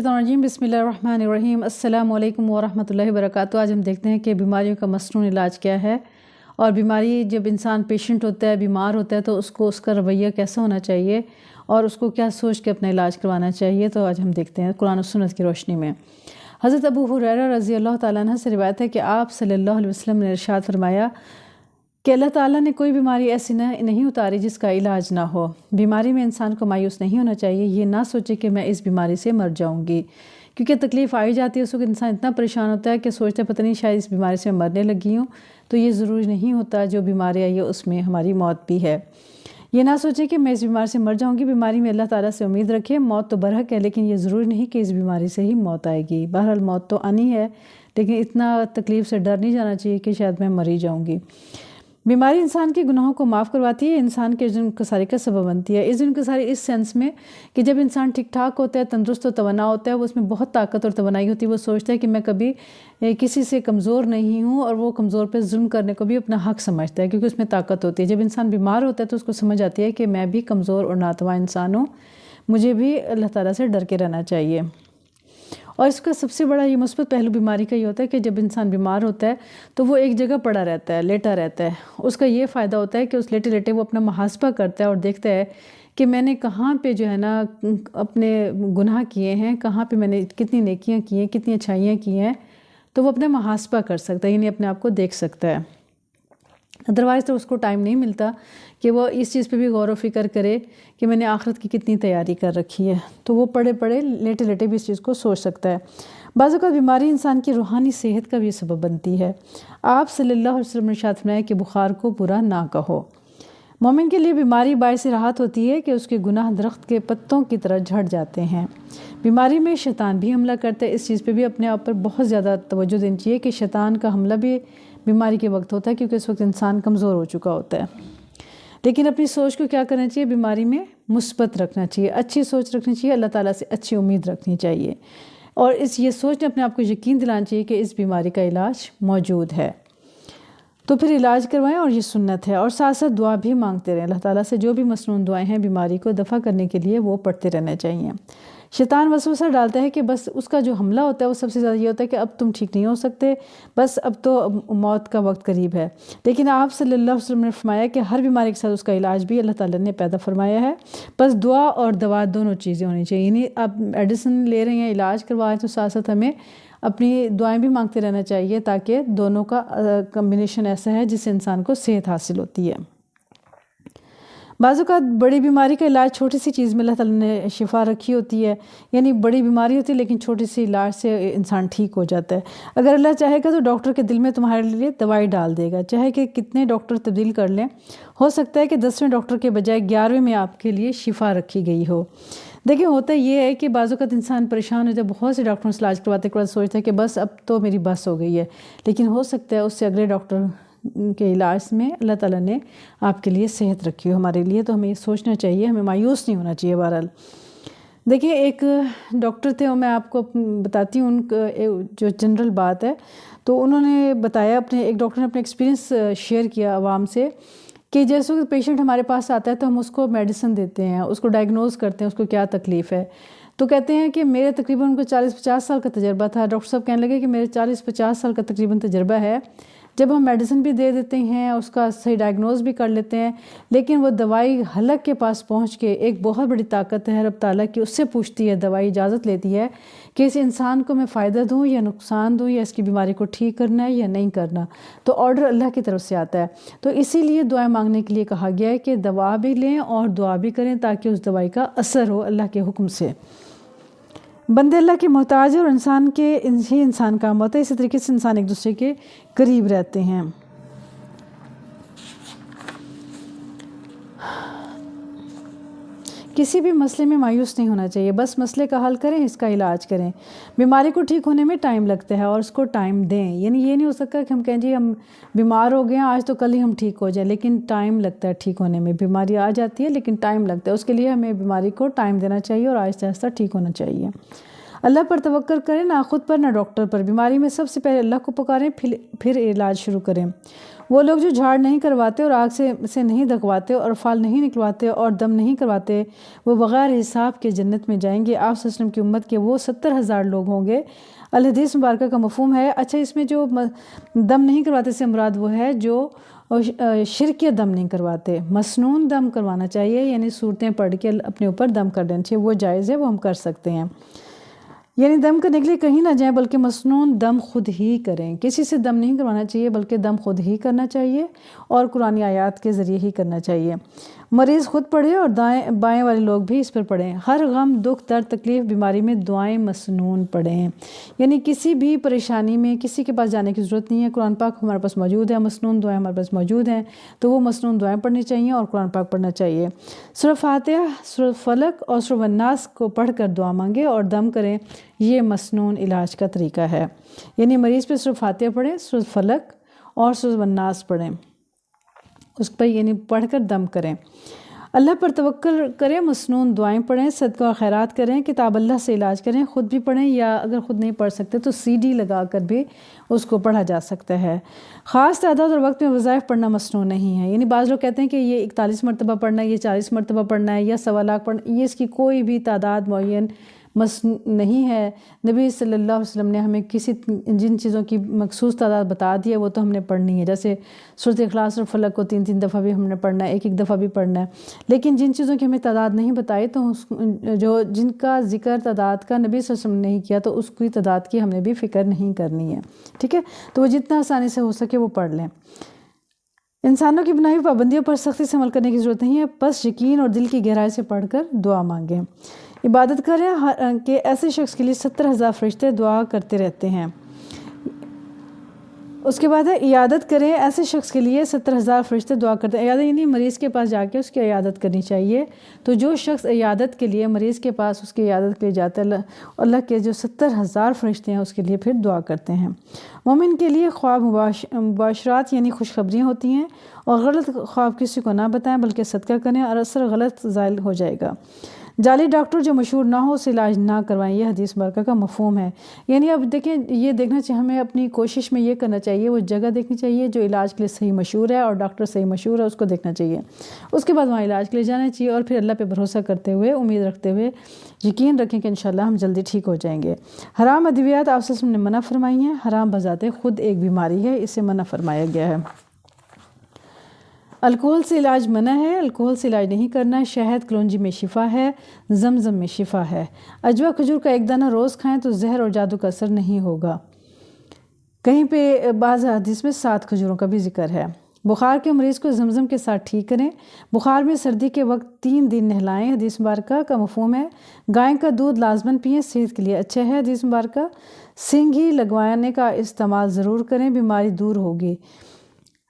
بسم اللہ الرحمن الرحیم۔ السلام علیکم ورحمۃ اللہ وبرکاتہ۔ آج ہم دیکھتے ہیں کہ بیماریوں کا مصنون علاج کیا ہے، اور بیماری جب انسان پیشنٹ ہوتا ہے، بیمار ہوتا ہے، تو اس کا رویہ کیسا ہونا چاہیے اور اس کو کیا سوچ کے اپنا علاج کروانا چاہیے۔ تو آج ہم دیکھتے ہیں قرآن و سنت کی روشنی میں۔ حضرت ابو ہریرہ رضی اللہ تعالیٰ عنہ سے روایت ہے کہ آپ صلی اللہ علیہ وسلم نے ارشاد فرمایا کہ اللہ تعالیٰ نے کوئی بیماری ایسی نہیں اتاری جس کا علاج نہ ہو۔ بیماری میں انسان کو مایوس نہیں ہونا چاہیے، یہ نہ سوچے کہ میں اس بیماری سے مر جاؤں گی، کیونکہ تکلیف آئی جاتی ہے اس وقت انسان اتنا پریشان ہوتا ہے کہ سوچتا ہے پتہ نہیں شاید اس بیماری سے میں مرنے لگی ہوں۔ تو یہ ضروری نہیں ہوتا، جو بیماری آئی ہے اس میں ہماری موت بھی ہے۔ یہ نہ سوچے کہ میں اس بیماری سے مر جاؤں گی، بیماری میں اللہ تعالیٰ سے امید رکھے۔ موت تو برحق ہے، لیکن یہ ضروری نہیں کہ اس بیماری سے ہی موت آئے گی۔ بہرحال موت تو آنی ہے، لیکن اتنا تکلیف سے ڈر نہیں جانا چاہیے کہ شاید میں مر ہی جاؤں گی۔ بیماری انسان کے گناہوں کو معاف کرواتی ہے، انسان کے عزم انکساری کا سبب بنتی ہے۔ عزم انکساری اس سینس میں کہ جب انسان ٹھیک ٹھاک ہوتا ہے، تندرست و توانا ہوتا ہے، وہ اس میں بہت طاقت اور توانائی ہوتی ہے، وہ سوچتا ہے کہ میں کبھی کسی سے کمزور نہیں ہوں، اور وہ کمزور پہ ظلم کرنے کو بھی اپنا حق سمجھتا ہے، کیونکہ اس میں طاقت ہوتی ہے۔ جب انسان بیمار ہوتا ہے تو اس کو سمجھ آتی ہے کہ میں بھی کمزور اور ناتواں انسان ہوں، مجھے بھی اللہ تعالیٰ سے ڈر کے رہنا چاہیے۔ اور اس کا سب سے بڑا یہ مثبت پہلو بیماری کا یہ ہوتا ہے کہ جب انسان بیمار ہوتا ہے تو وہ ایک جگہ پڑا رہتا ہے، لیٹا رہتا ہے۔ اس کا یہ فائدہ ہوتا ہے کہ اس لیٹے لیٹے وہ اپنا محاسبہ کرتا ہے اور دیکھتا ہے کہ میں نے کہاں پہ جو ہے نا اپنے گناہ کیے ہیں، کہاں پہ میں نے کتنی نیکیاں کی ہیں، کتنی اچھائیاں کی ہیں، تو وہ اپنا محاسبہ کر سکتا ہے، یعنی اپنے آپ کو دیکھ سکتا ہے۔ ادروائز تو اس کو ٹائم نہیں ملتا کہ وہ اس چیز پہ بھی غور و فکر کرے کہ میں نے آخرت کی کتنی تیاری کر رکھی ہے، تو وہ پڑے پڑے لیٹے لیٹے بھی اس چیز کو سوچ سکتا ہے۔ بعض اوقات بیماری انسان کی روحانی صحت کا بھی سبب بنتی ہے۔ آپ صلی اللہ علیہ وسلم نے ارشاد فرمایا کہ بخار کو برا نہ کہو۔ مومن کے لیے بیماری باعث راحت ہوتی ہے کہ اس کے گناہ درخت کے پتوں کی طرح جھڑ جاتے ہیں۔ بیماری میں شیطان بھی حملہ کرتا ہے، اس چیز پہ بھی اپنے آپ پر بہت زیادہ توجہ دینی چاہیے کہ شیطان کا حملہ بھی بیماری کے وقت ہوتا ہے، کیونکہ اس وقت انسان کمزور ہو چکا ہوتا ہے۔ لیکن اپنی سوچ کو کیا کرنا چاہیے؟ بیماری میں مثبت رکھنا چاہیے، اچھی سوچ رکھنی چاہیے، اللہ تعالیٰ سے اچھی امید رکھنی چاہیے، اور یہ سوچ نے اپنے آپ کو یقین دلانا چاہیے کہ اس بیماری کا علاج موجود ہے، تو پھر علاج کروائیں، اور یہ سنت ہے۔ اور ساتھ ساتھ دعا بھی مانگتے رہیں، اللہ تعالیٰ سے جو بھی مسنون دعائیں ہیں بیماری کو دفع کرنے کے لیے وہ پڑھتے رہنا چاہیے۔ شیطان وسوسہ ڈالتا ہے کہ بس اس کا جو حملہ ہوتا ہے وہ سب سے زیادہ یہ ہوتا ہے کہ اب تم ٹھیک نہیں ہو سکتے، بس اب تو موت کا وقت قریب ہے۔ لیکن آپ صلی اللہ علیہ وسلم نے فرمایا کہ ہر بیماری کے ساتھ اس کا علاج بھی اللہ تعالیٰ نے پیدا فرمایا ہے، بس دعا اور دوا دونوں چیزیں ہونی چاہیے، یعنی آپ میڈیسن لے رہے ہیں، علاج کروا رہے ہیں، تو ساتھ ساتھ ہمیں اپنی دعائیں بھی مانگتے رہنا چاہیے، تاکہ دونوں کا کمبینیشن ایسا ہے جس سے انسان کو صحت حاصل ہوتی ہے۔ بعض اوقات بڑی بیماری کا علاج چھوٹی سی چیز میں اللہ تعالیٰ نے شفا رکھی ہوتی ہے، یعنی بڑی بیماری ہوتی ہے لیکن چھوٹی سی علاج سے انسان ٹھیک ہو جاتا ہے۔ اگر اللہ چاہے گا تو ڈاکٹر کے دل میں تمہارے لیے دوائی ڈال دے گا، چاہے کہ کتنے ڈاکٹر تبدیل کر لیں، ہو سکتا ہے کہ 10ویں ڈاکٹر کے بجائے 11ویں میں آپ کے لیے شفا رکھی گئی ہو۔ دیکھیں ہوتا یہ ہے کہ بعض اوقات انسان پریشان ہوتا ہے، بہت سے ڈاکٹروں سے علاج کرواتے کرواتے سوچتا ہے کہ بس اب تو میری بس ہو گئی ہے، لیکن ہو سکتا ہے اس سے اگلے ڈاکٹر کے علاج میں اللہ تعالیٰ نے آپ کے لیے صحت رکھی ہو ہمارے لیے، تو ہمیں یہ سوچنا چاہیے، ہمیں مایوس نہیں ہونا چاہیے۔ بہرحال دیکھیں ایک ڈاکٹر تھے، اور میں آپ کو بتاتی ہوں ان کا جو جنرل بات ہے، تو انہوں نے بتایا، ایک ڈاکٹر نے اپنا ایکسپیرینس شیئر کیا عوام سے کہ جیسے وقت پیشنٹ ہمارے پاس آتا ہے تو ہم اس کو میڈیسن دیتے ہیں، اس کو ڈائگنوز کرتے ہیں اس کو کیا تکلیف ہے، تو کہتے ہیں کہ میرے تقریباً ان کو 40-50 سال کا تجربہ تھا۔ ڈاکٹر صاحب کہنے لگے کہ میرے 40-50 سال کا تقریباً تجربہ ہے، جب ہم میڈیسن بھی دے دیتے ہیں، اس کا صحیح ڈائگنوز بھی کر لیتے ہیں، لیکن وہ دوائی حلق کے پاس پہنچ کے ایک بہت بڑی طاقت ہے رب تعالیٰ کی، اس سے پوچھتی ہے، دوائی اجازت لیتی ہے کہ اس انسان کو میں فائدہ دوں یا نقصان دوں، یا اس کی بیماری کو ٹھیک کرنا ہے یا نہیں کرنا، تو آرڈر اللہ کی طرف سے آتا ہے۔ تو اسی لیے دعائیں مانگنے کے لیے کہا گیا ہے کہ دوا بھی لیں اور دعا بھی کریں، تاکہ اس دوائی کا اثر ہو اللہ کے حکم سے۔ بندے اللہ کے محتاج ہے، اور انسان کام ہوتا ہے، اسی طریقے سے انسان ایک دوسرے کے قریب رہتے ہیں۔ کسی بھی مسئلے میں مایوس نہیں ہونا چاہیے، بس مسئلے کا حل کریں، اس کا علاج کریں۔ بیماری کو ٹھیک ہونے میں ٹائم لگتا ہے، اور اس کو ٹائم دیں، یعنی یہ نہیں ہو سکتا کہ ہم کہیں جی ہم بیمار ہو گئے ہیں آج تو کل ہی ہم ٹھیک ہو جائیں، لیکن ٹائم لگتا ہے ٹھیک ہونے میں۔ بیماری آ جاتی ہے لیکن ٹائم لگتا ہے، اس کے لیے ہمیں بیماری کو ٹائم دینا چاہیے اور آہستہ آہستہ ٹھیک ہونا چاہیے۔ اللہ پر توکل کریں، نہ خود پر نہ ڈاکٹر پر۔ بیماری میں سب سے پہلے اللہ کو پکاریں، پھر علاج شروع کریں۔ وہ لوگ جو جھاڑ نہیں کرواتے اور آگ سے نہیں دھکواتے اور فال نہیں نکلواتے اور دم نہیں کرواتے، وہ بغیر حساب کے جنت میں جائیں گے۔ آپ صلی اللہ علیہ وسلم کی امت کے وہ 70,000 لوگ ہوں گے۔ الحدیث مبارکہ کا مفہوم ہے، اچھا اس میں جو دم نہیں کرواتے سے مراد وہ ہے جو شرکیہ دم نہیں کرواتے، مسنون دم کروانا چاہیے، یعنی صورتیں پڑھ کے اپنے اوپر دم کر دینا چاہیے، وہ جائز ہے، وہ ہم کر سکتے ہیں۔ یعنی دم کرنے کے لیے کہیں نہ جائیں بلکہ مسنون دم خود ہی کریں، کسی سے دم نہیں کروانا چاہیے بلکہ دم خود ہی کرنا چاہیے اور قرآنی آیات کے ذریعے ہی کرنا چاہیے۔ مریض خود پڑھے اور بائیں والے لوگ بھی اس پر پڑھیں۔ ہر غم، دکھ، درد، تکلیف، بیماری میں دعائیں مسنون پڑھیں، یعنی کسی بھی پریشانی میں کسی کے پاس جانے کی ضرورت نہیں ہے، قرآن پاک ہمارے پاس موجود ہے، مسنون دعائیں ہمارے پاس موجود ہیں، تو وہ مسنون دعائیں پڑھنی چاہیے اور قرآن پاک پڑھنا چاہیے۔ سورہ فاتحہ، سورہ فلق اور سورہ الناس کو پڑھ کر دعا مانگیں اور دم کریں، یہ مسنون علاج کا طریقہ ہے۔ یعنی مریض پہ سورہ فاتحہ پڑھیں، سورہ فلق اور سورہ الناس پڑھیں، اس پر یعنی پڑھ کر دم کریں۔ اللہ پر توکل کریں، مسنون دعائیں پڑھیں، صدقہ و خیرات کریں، کتاب اللہ سے علاج کریں، خود بھی پڑھیں یا اگر خود نہیں پڑھ سکتے تو CD لگا کر بھی اس کو پڑھا جا سکتا ہے۔ خاص تعداد اور وقت میں وظائف پڑھنا مسنون نہیں ہے، یعنی بعض لوگ کہتے ہیں کہ یہ 41 مرتبہ پڑھنا ہے، یہ 40 مرتبہ پڑھنا ہے یا 1.25 لاکھ پڑھنا، یہ اس کی کوئی بھی تعداد معین نہیں ہے۔ نبی صلی اللہ علیہ وسلم نے ہمیں جن چیزوں کی مخصوص تعداد بتا دی ہے وہ تو ہم نے پڑھنی ہے، جیسے سورۃ اخلاص اور فلق کو 3 دفعہ بھی ہم نے پڑھنا ہے، ایک دفعہ بھی پڑھنا ہے۔ لیکن جن چیزوں کی ہمیں تعداد نہیں بتائی تو جن کا ذکر تعداد کا نبی صلی اللہ علیہ وسلم نے نہیں کیا تو اس کی تعداد کی ہم نے بھی فکر نہیں کرنی ہے، ٹھیک ہے؟ تو وہ جتنا آسانی سے ہو سکے وہ پڑھ لیں۔ انسانوں کی بنائی پابندیوں پر سختی سے عمل کرنے کی ضرورت نہیں ہے، بس یقین اور دل کی گہرائی سے پڑھ کر دعا مانگیں۔ عبادت کریں کہ ایسے شخص کے لیے 70,000 فرشتے دعا کرتے رہتے ہیں۔ اس کے بعد ہے عیادت کریں، ایسے شخص کے لیے 70,000 فرشتے دعا کرتے ہیں۔ عیادت یعنی مریض کے پاس جا کے اس کی عیادت کرنی چاہیے، تو جو شخص عیادت کے لیے مریض کے پاس اس کی عیادت کے لیے جاتا ہے، اللہ کے جو 70,000 فرشتے ہیں اس کے لیے پھر دعا کرتے ہیں۔ مومن کے لیے خواب مباشرات یعنی خوشخبریاں ہوتی ہیں، اور غلط خواب کسی کو نہ بتائیں بلکہ صدقہ کریں اور اثر غلط زائل ہو جائے گا۔ جعلی ڈاکٹر جو مشہور نہ ہو اسے علاج نہ کروائیں، یہ حدیث مبارکہ کا مفہوم ہے۔ یعنی اب دیکھیں، یہ دیکھنا چاہیے ہمیں، اپنی کوشش میں یہ کرنا چاہیے، وہ جگہ دیکھنی چاہیے جو علاج کے لیے صحیح مشہور ہے اور ڈاکٹر صحیح مشہور ہے، اس کو دیکھنا چاہیے۔ اس کے بعد وہاں علاج کے لیے جانا چاہیے اور پھر اللہ پہ بھروسہ کرتے ہوئے، امید رکھتے ہوئے یقین رکھیں کہ انشاءاللہ ہم جلدی ٹھیک ہو جائیں گے۔ حرام ادویات آپ صلی اللہ علیہ وسلم نے منع فرمائی ہیں، حرام بذات خود ایک بیماری ہے، اسے منع فرمایا گیا ہے۔ الکحل سے علاج منع ہے، الکحل سے علاج نہیں کرنا۔ شہد کلونجی میں شفا ہے، زمزم میں شفا ہے۔ عجوہ کھجور کا ایک دانہ روز کھائیں تو زہر اور جادو کا اثر نہیں ہوگا۔ کہیں پہ بعض حدیث میں 7 کھجوروں کا بھی ذکر ہے۔ بخار کے مریض کو زمزم کے ساتھ ٹھیک کریں۔ بخار میں سردی کے وقت 3 دن نہلائیں، حدیث مبارکہ کا مفہوم ہے۔ گائے کا دودھ لازماً پئیں، صحت کے لیے اچھا ہے، حدیث مبارکہ۔ سینگھی لگوانے کا استعمال ضرور کریں، بیماری دور ہوگی،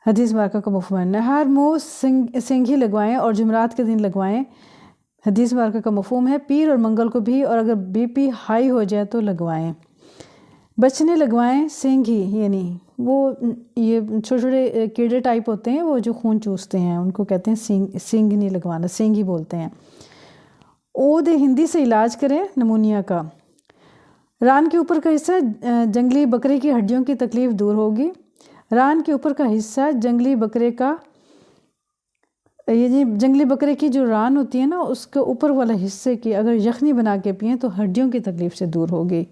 حدیث مبارکہ کا مفہوم ہے۔ نہار منہ سینگھی لگوائیں اور جمعرات کے دن لگوائیں، حدیث مبارکہ کا مفہوم ہے۔ پیر اور منگل کو بھی، اور اگر BP ہائی ہو جائے تو لگوائیں۔ بچنے لگوائیں سینگھی، یعنی وہ یہ چھوٹے چھوٹے کیڑے ٹائپ ہوتے ہیں وہ جو خون چوستے ہیں، ان کو کہتے ہیں سینگھی لگوانا، سینگھی بولتے ہیں۔ عود ہندی سے علاج کریں نمونیا کا۔ ران کے اوپر کا حصہ جنگلی بکرے کی ہڈیوں کی تکلیف دور ہوگی۔ ران کے اوپر کا حصہ جنگلی بکرے کا، یہ جنگلی بکرے کی جو ران ہوتی ہے نا، اس کے اوپر والا حصے کی اگر یخنی بنا کے پئیں تو ہڈیوں کی تکلیف سے دور ہوگی۔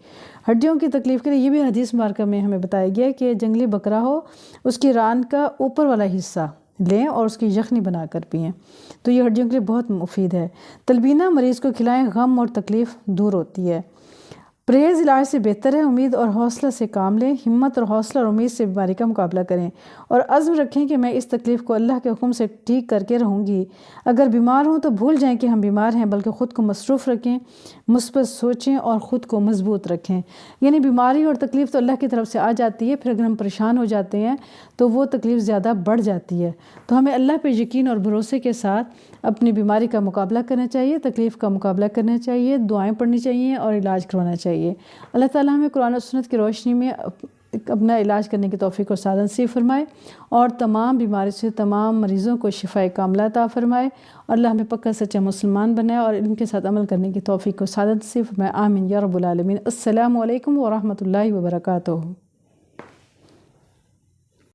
ہڈیوں کی تکلیف کے لیے یہ بھی حدیث مبارکہ میں ہمیں بتایا گیا کہ جنگلی بکرا ہو، اس کی ران کا اوپر والا حصہ لیں اور اس کی یخنی بنا کر پئیں، تو یہ ہڈیوں کے لیے بہت مفید ہے۔ تلبینہ مریض کو کھلائیں، غم اور تکلیف دور ہوتی ہے۔ پرہیز علاج سے بہتر ہے، امید اور حوصلہ سے کام لیں، ہمت اور حوصلہ اور امید سے بیماری کا مقابلہ کریں اور عزم رکھیں کہ میں اس تکلیف کو اللہ کے حکم سے ٹھیک کر کے رہوں گی۔ اگر بیمار ہوں تو بھول جائیں کہ ہم بیمار ہیں، بلکہ خود کو مصروف رکھیں، مثبت سوچیں اور خود کو مضبوط رکھیں۔ یعنی بیماری اور تکلیف تو اللہ کی طرف سے آ جاتی ہے، پھر اگر ہم پریشان ہو جاتے ہیں تو وہ تکلیف زیادہ بڑھ جاتی ہے، تو ہمیں اللہ پہ یقین اور بھروسے کے ساتھ اپنی بیماری کا مقابلہ کرنا چاہیے، تکلیف کا مقابلہ کرنا چاہیے، دعائیں پڑھنی چاہیے اور علاج کروانا چاہیے۔ اللہ تعالیٰ ہمیں قرآن و سنت کی روشنی میں اپنا علاج کرنے کی توفیق اور سعادت نصیب فرمائے اور تمام بیماری سے تمام مریضوں کو شفائے کاملہ عطا فرمائے، اور اللہ ہمیں پکا سچا مسلمان بنائے اور علم کے ساتھ عمل کرنے کی توفیق اور سعادت نصیب فرمائے۔ آمین یا رب العالمین۔ السلام علیکم ورحمۃ اللہ وبرکاتہ۔